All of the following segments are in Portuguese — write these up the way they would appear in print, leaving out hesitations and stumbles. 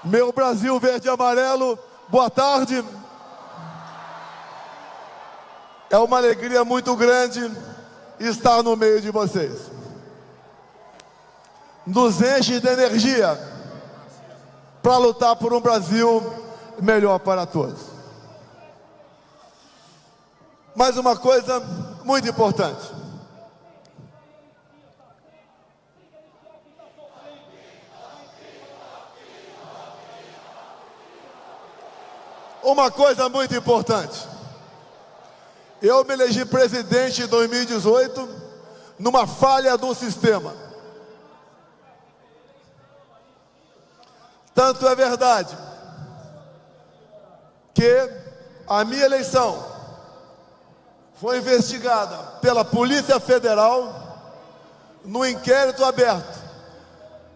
Meu Brasil verde e amarelo, boa tarde. É uma alegria muito grande estar no meio de vocês. Nos enche de energia para lutar por um Brasil melhor para todos. Mas uma coisa muito importante. Uma coisa muito importante. Eu me elegi presidente em 2018 numa falha do sistema. Tanto é verdade que a minha eleição foi investigada pela Polícia Federal no inquérito aberto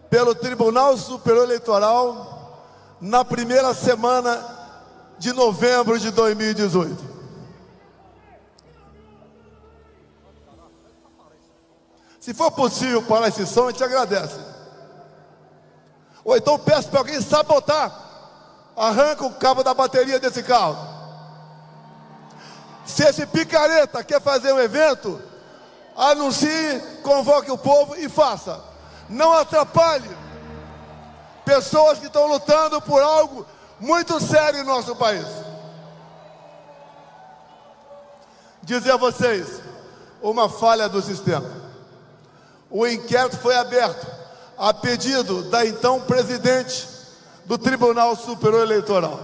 pelo Tribunal Superior Eleitoral na primeira semana de novembro de 2018. Se for possível parar esse som, a gente agradece. Ou então peço para alguém sabotar. Arranca o cabo da bateria desse carro. Se esse picareta quer fazer um evento, anuncie, convoque o povo e faça. Não atrapalhe pessoas que estão lutando por algo muito sério em nosso país. Dizer a vocês, uma falha do sistema. O inquérito foi aberto a pedido da então presidente do Tribunal Superior Eleitoral.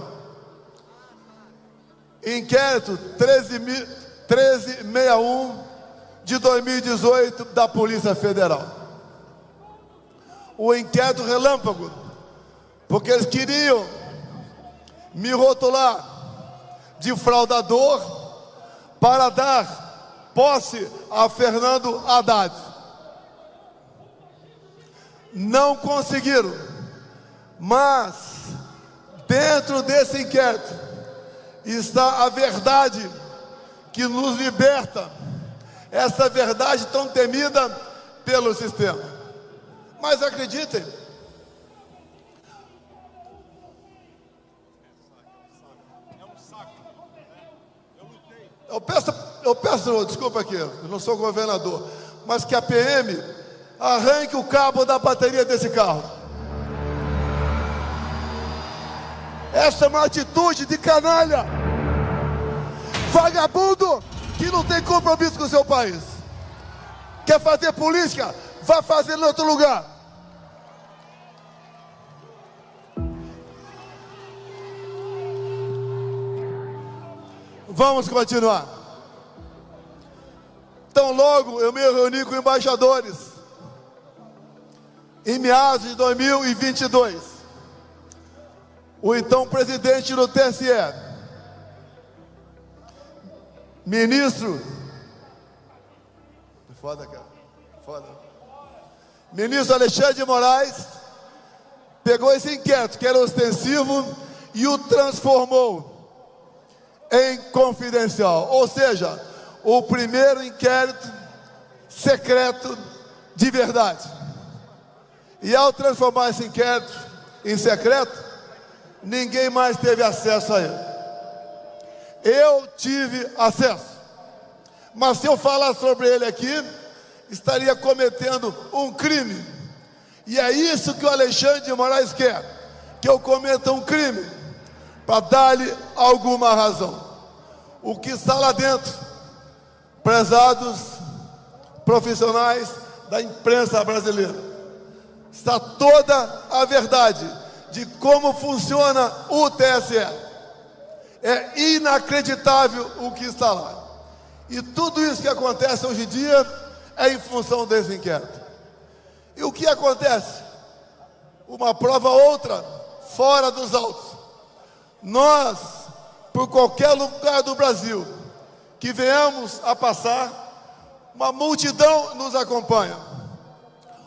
Inquérito 1361 de 2018 da Polícia Federal. O inquérito relâmpago, porque eles queriam me rotular de fraudador para dar posse a Fernando Haddad. Não conseguiram, mas dentro desse inquérito está a verdade que nos liberta, essa verdade tão temida pelo sistema. Mas acreditem, eu peço, desculpa aqui, eu não sou governador, mas que a PM arranque o cabo da bateria desse carro. Essa é uma atitude de canalha, vagabundo que não tem compromisso com o seu país. Quer fazer política? Vá fazer em outro lugar. Vamos continuar. Então logo eu me reuni com embaixadores em meados de 2022. O então presidente do TSE, ministro, foda, cara, foda. Ministro Alexandre de Moraes pegou esse inquérito que era ostensivo e o transformou em confidencial, ou seja, o primeiro inquérito secreto de verdade. E ao transformar esse inquérito em secreto, ninguém mais teve acesso a ele. Eu tive acesso, mas se eu falar sobre ele aqui, estaria cometendo um crime. E é isso que o Alexandre de Moraes quer, que eu cometa um crime, para dar-lhe alguma razão. O que está lá dentro, prezados profissionais da imprensa brasileira, está toda a verdade de como funciona o TSE. É inacreditável o que está lá. E tudo isso que acontece hoje em dia é em função desse inquérito. E o que acontece? Uma prova outra, fora dos autos. Nós, por qualquer lugar do Brasil que venhamos a passar, uma multidão nos acompanha.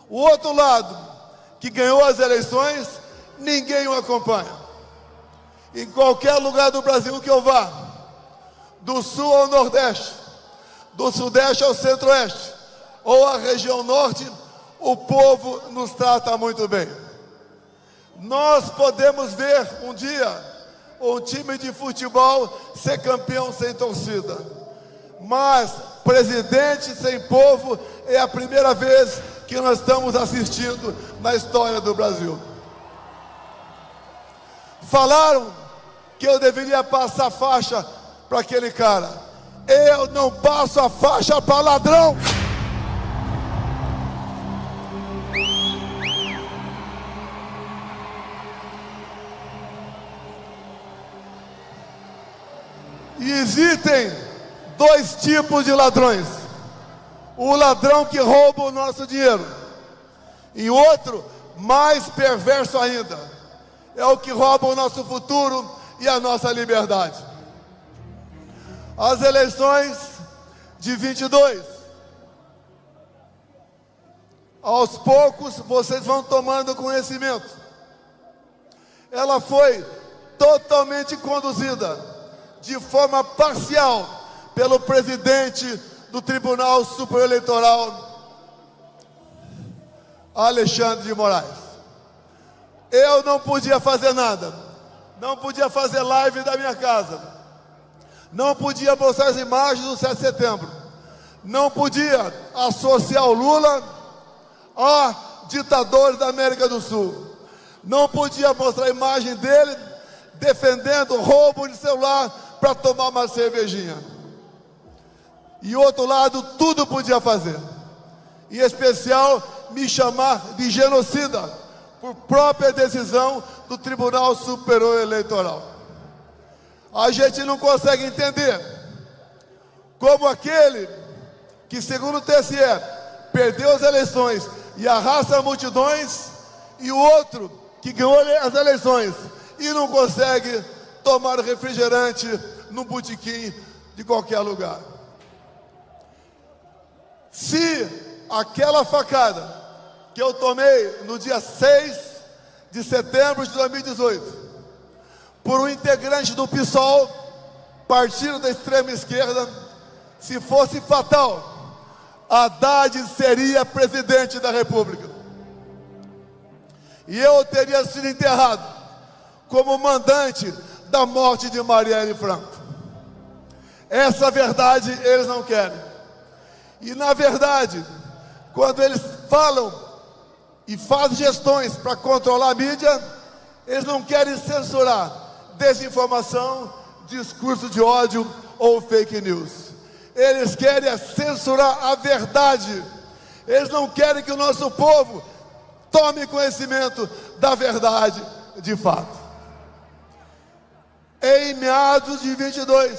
O outro lado, que ganhou as eleições, ninguém o acompanha. Em qualquer lugar do Brasil que eu vá, do sul ao nordeste, do sudeste ao centro-oeste, ou a região norte, o povo nos trata muito bem. Nós podemos ver um dia um time de futebol ser campeão sem torcida, mas presidente sem povo é a primeira vez que nós estamos assistindo na história do Brasil. Falaram que eu deveria passar a faixa para aquele cara. Eu não passo a faixa para ladrão. E existem dois tipos de ladrões: o ladrão que rouba o nosso dinheiro, e outro, mais perverso ainda, é o que rouba o nosso futuro e a nossa liberdade. As eleições de 22, aos poucos vocês vão tomando conhecimento. Ela foi totalmente conduzida de forma parcial pelo presidente do Tribunal Superior Eleitoral, Alexandre de Moraes. Eu não podia fazer nada, não podia fazer live da minha casa, não podia mostrar as imagens do 7 de setembro, não podia associar o Lula a ditadores da América do Sul, não podia mostrar a imagem dele defendendo roubo de celular para tomar uma cervejinha. E outro lado, tudo podia fazer, em especial me chamar de genocida, por própria decisão do Tribunal Superior Eleitoral. A gente não consegue entender como aquele que, segundo o TSE, perdeu as eleições e arrasta multidões, e o outro que ganhou as eleições e não consegue tomar refrigerante num botequim de qualquer lugar. Se aquela facada que eu tomei no dia 6 de setembro de 2018, por um integrante do PSOL, partido da extrema esquerda, se fosse fatal, Haddad seria presidente da República. E eu teria sido enterrado como mandante da morte de Marielle Franco. Essa verdade eles não querem. E na verdade, quando eles falam e fazem gestões para controlar a mídia, eles não querem censurar desinformação, discurso de ódio ou fake news. Eles querem censurar a verdade. Eles não querem que o nosso povo tome conhecimento da verdade de fato. Em meados de 22,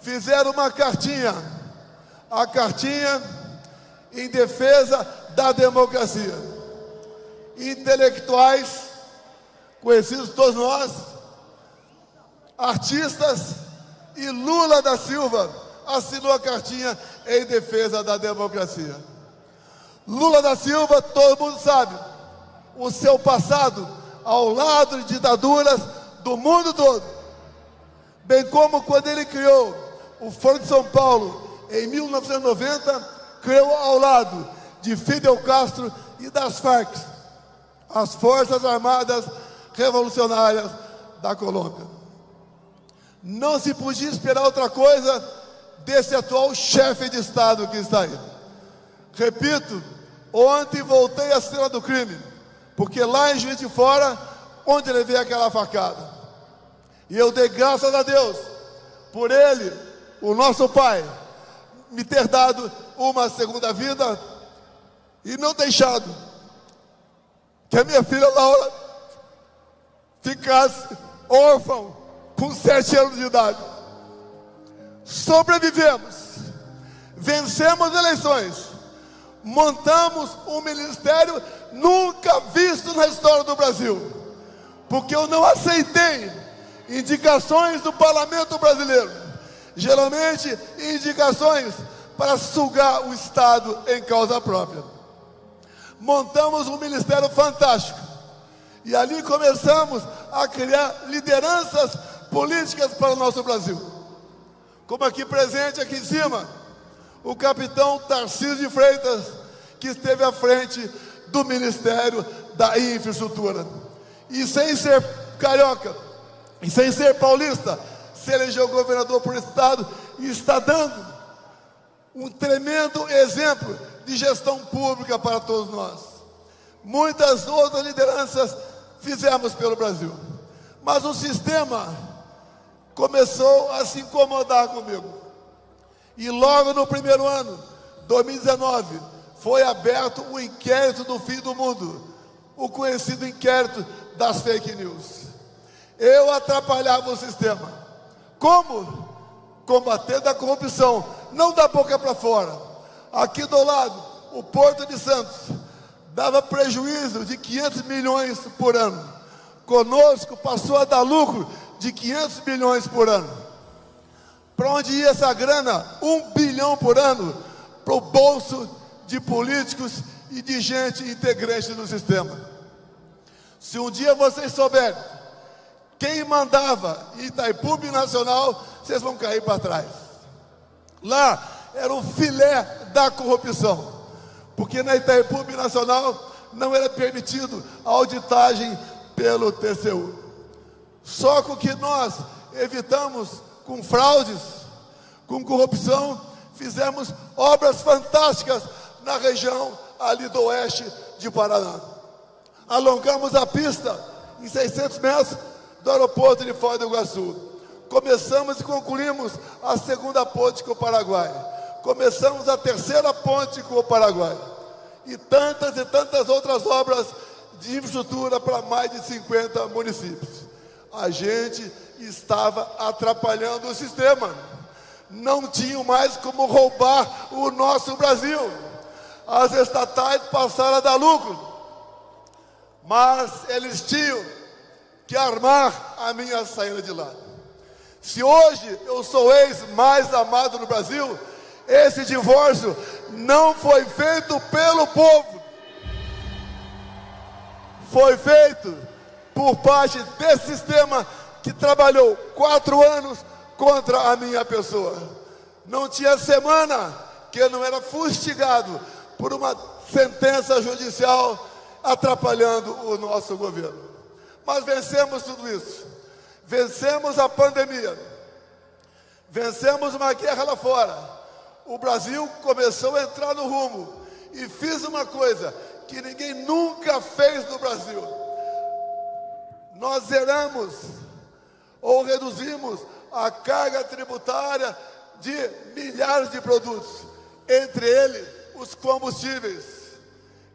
fizeram uma cartinha, a cartinha em defesa da democracia. Intelectuais, conhecidos todos nós, artistas, e Lula da Silva assinou a cartinha em defesa da democracia. Lula da Silva, todo mundo sabe, o seu passado ao lado de ditaduras do mundo todo, bem como quando ele criou o Foro de São Paulo em 1990, criou ao lado de Fidel Castro e das Farc, as Forças Armadas Revolucionárias da Colômbia. Não se podia esperar outra coisa desse atual chefe de Estado que está aí. Repito, ontem voltei à cena do crime, porque lá em Juiz de Fora, onde levei aquela facada, e eu dei graças a Deus por ele, o nosso pai, me ter dado uma segunda vida e não deixado que a minha filha Laura ficasse órfã com 7 anos de idade. Sobrevivemos, vencemos eleições, montamos um ministério nunca visto na história do Brasil, porque eu não aceitei indicações do parlamento brasileiro, geralmente indicações para sugar o Estado em causa própria. Montamos um ministério fantástico e ali começamos a criar lideranças políticas para o nosso Brasil, como aqui presente, aqui em cima, o capitão Tarcísio de Freitas, que esteve à frente do Ministério da Infraestrutura. e sem ser carioca, e sem ser paulista, se elegeu governador por estado e está dando um tremendo exemplo de gestão pública para todos nós. Muitas outras lideranças fizemos pelo Brasil, mas o sistema começou a se incomodar comigo. E logo no primeiro ano, 2019, foi aberto o inquérito do fim do mundo, o conhecido inquérito das fake news. Eu atrapalhava o sistema. Como? Combatendo a corrupção, não da boca para fora. Aqui do lado, o Porto de Santos dava prejuízo de 500 milhões por ano. Conosco passou a dar lucro de 500 milhões por ano. Para onde ia essa grana? 1 bilhão por ano para o bolso de políticos e de gente integrante do sistema. Se um dia vocês souberem quem mandava em Itaipu Binacional, vocês vão cair para trás. Lá era o filé da corrupção, porque na Itaipu Binacional não era permitido a auditagem pelo TCU. Só com que nós evitamos com fraudes, com corrupção, fizemos obras fantásticas na região ali do oeste de Paraná. Alongamos a pista em 600 metros do aeroporto de Foz do Iguaçu. Começamos e concluímos a segunda ponte com o Paraguai. Começamos a terceira ponte com o Paraguai. E tantas outras obras de infraestrutura para mais de 50 municípios. A gente estava atrapalhando o sistema. Não tinham mais como roubar o nosso Brasil. As estatais passaram a dar lucro, mas eles tinham que armar a minha saída de lá. Se hoje eu sou o ex mais amado no Brasil, esse divórcio não foi feito pelo povo. Foi feito por parte desse sistema que trabalhou 4 anos contra a minha pessoa. Não tinha semana que eu não era fustigado por uma sentença judicial atrapalhando o nosso governo. Mas vencemos tudo isso. Vencemos a pandemia. Vencemos uma guerra lá fora. O Brasil começou a entrar no rumo e fiz uma coisa que ninguém nunca fez no Brasil. Nós zeramos ou reduzimos a carga tributária de milhares de produtos, entre eles os combustíveis,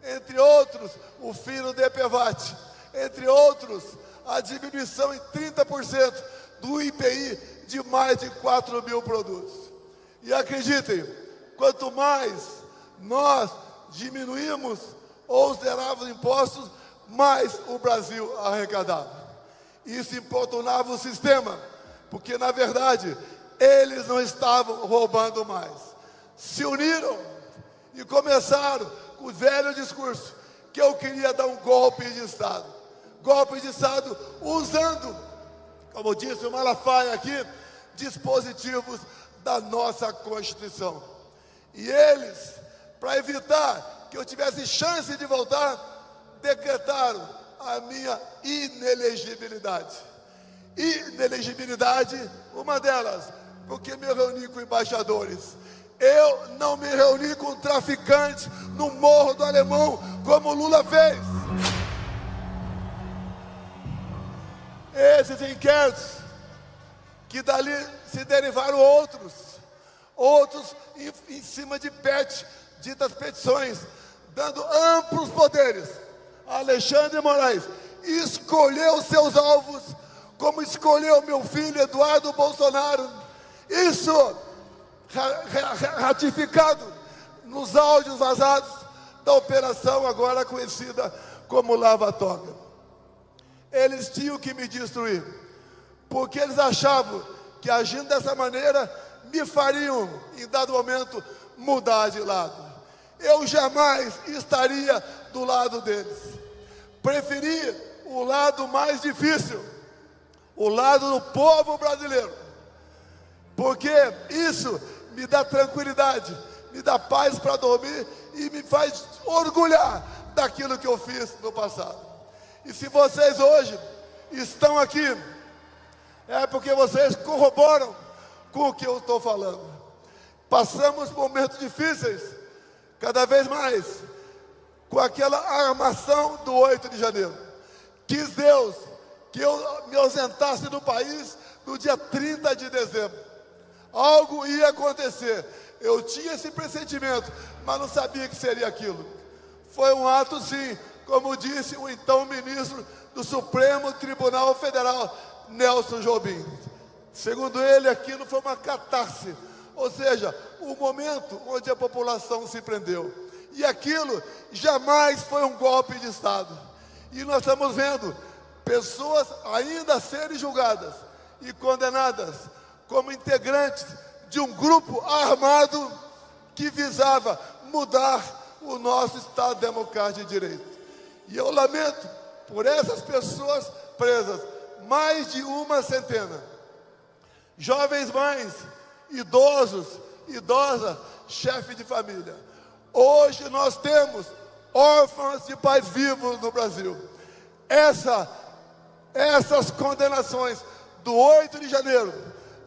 entre outros o fino de EPVAT, entre outros a diminuição em 30% do IPI de mais de 4 mil produtos. E acreditem, quanto mais nós diminuímos ou zerávamos impostos, mais o Brasil arrecadava. Isso importunava o sistema, porque na verdade eles não estavam roubando mais. Se uniram e começaram com o velho discurso que eu queria dar um golpe de Estado. Golpe de Estado usando, como disse o Malafaia aqui, dispositivos da nossa Constituição. E eles, para evitar que eu tivesse chance de voltar, decretaram a minha inelegibilidade. Inelegibilidade, uma delas, porque me reuni com embaixadores. Eu não me reuni com traficantes no Morro do Alemão, como Lula fez. Esses inquéritos, que dali se derivaram outros em cima de ditas petições, dando amplos poderes. Alexandre de Moraes escolheu seus alvos, como escolheu meu filho Eduardo Bolsonaro. Isso ratificado nos áudios vazados da operação agora conhecida como Lava Toga. Eles tinham que me destruir, porque eles achavam que agindo dessa maneira me fariam, em dado momento, mudar de lado. Eu jamais estaria do lado deles. Preferi o lado mais difícil, o lado do povo brasileiro, porque isso me dá tranquilidade, me dá paz para dormir e me faz orgulhar daquilo que eu fiz no passado. E se vocês hoje estão aqui, é porque vocês corroboram com o que eu estou falando. Passamos momentos difíceis, cada vez mais, com aquela armação do 8 de janeiro. Quis Deus que eu me ausentasse do país no dia 30 de dezembro. Algo ia acontecer. Eu tinha esse pressentimento, mas não sabia que seria aquilo. Foi um ato, sim, como disse o então ministro do Supremo Tribunal Federal, Nelson Jobim. Segundo ele, aquilo foi uma catarse, ou seja, o momento onde a população se prendeu. E aquilo jamais foi um golpe de Estado. E nós estamos vendo pessoas ainda serem julgadas e condenadas como integrantes de um grupo armado que visava mudar o nosso Estado democrático de direito. E eu lamento por essas pessoas presas, mais de uma centena. Jovens mães, idosos, idosas, chefe de família. Hoje nós temos órfãos de pais vivos no Brasil. Essas condenações do 8 de janeiro,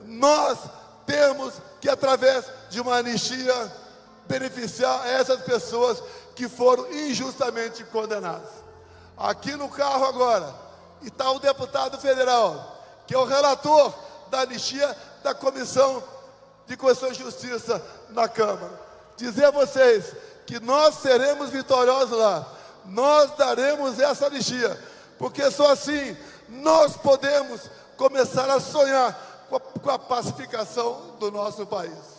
nós temos que, através de uma anistia, beneficiar essas pessoas que foram injustamente condenadas. Aqui no carro agora está o deputado federal, que é o relator da anistia da Comissão de Constituição e Justiça na Câmara. Dizer a vocês que nós seremos vitoriosos lá, nós daremos essa anistia, porque só assim nós podemos começar a sonhar com a pacificação do nosso país.